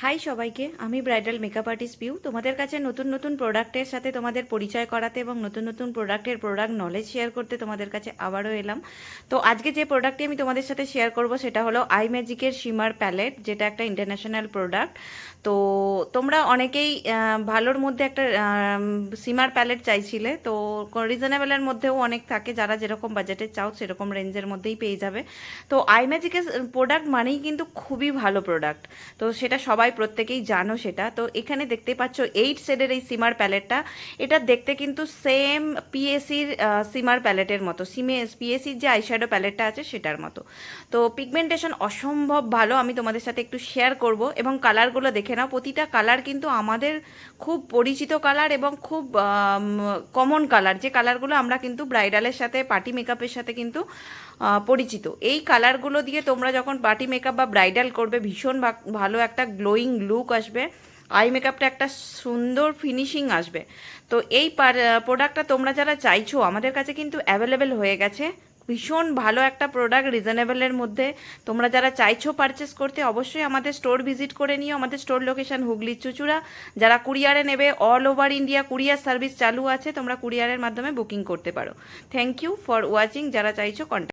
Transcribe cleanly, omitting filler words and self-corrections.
High সবাইকে, আমি bridal makeup artist Piu তোমাদের কাছে নতুন নতুন প্রোডাক্টের সাথে তোমাদের পরিচয় করাতে এবং নতুন নতুন প্রোডাক্ট নলেজ শেয়ার করতে তোমাদের কাছে আবারও এলাম। তো আজকে যে প্রোডাক্টটি আমি তোমাদের সাথে শেয়ার করব সেটা হলো আই ম্যাজিকের শিমার প্যালেট, যেটা একটা ইন্টারন্যাশনাল প্রোডাক্ট। তো তোমরা অনেকেই ভালোর মধ্যে একটা শিমার প্যালেট চাইছিলে, তো রিজনেবলের মধ্যেও অনেক থাকে, যারা যেরকম বাজেটে চাও সেরকম রেঞ্জের মধ্যেই পেয়ে যাবে। তো আই ম্যাজিকের প্রোডাক্ট মানেই কিন্তু খুবই ভালো প্রোডাক্ট, তো সেটা সবাই প্রত্যেকেই জানো সেটা। তো এখানে দেখতে পাচ্ছ 8 শেডের এই সিমার প্যালেটটা, এটা দেখতে কিন্তু সেম পিএসির সিমার প্যালেটের মতো, পিএসির যে আইশ্যাডো প্যালেটটা আছে সেটার মতো। তো পিগমেন্টেশন অসম্ভব ভালো, আমি তোমাদের সাথে একটু শেয়ার করব। এবং কালারগুলো দেখে নাও, প্রতিটা কালার কিন্তু আমাদের খুব পরিচিত কালার এবং খুব কমন কালার, যে কালারগুলো আমরা কিন্তু ব্রাইডালের সাথে পার্টি মেকআপের সাথে কিন্তু পরিচিত। এই কালারগুলো দিয়ে তোমরা যখন পার্টি মেকআপ বা ব্রাইডাল করবে, ভীষণ ভালো একটা গ্লোয়িং লুক আসবে, আই মেকআপটা একটা সুন্দর ফিনিশিং আসবে। তো এই প্রোডাক্টটা তোমরা যারা চাইছো, আমাদের কাছে কিন্তু অ্যাভেলেবেল হয়ে গেছে। ভীষণ ভালো একটা প্রোডাক্ট, রিজনেবলের মধ্যে। তোমরা যারা চাইছো পারচেস করতে, অবশ্যই আমাদের স্টোর ভিজিট করে নিও। আমাদের স্টোর লোকেশন হুগলি চুঁচুড়া। যারা কুরিয়ারে নেবে, all over India courier service চালু আছে, তোমরা কুরিয়ারের মাধ্যমে বুকিং করতে পারো। Thank you for watching. যারা চাইছো কন্ট্যাক্ট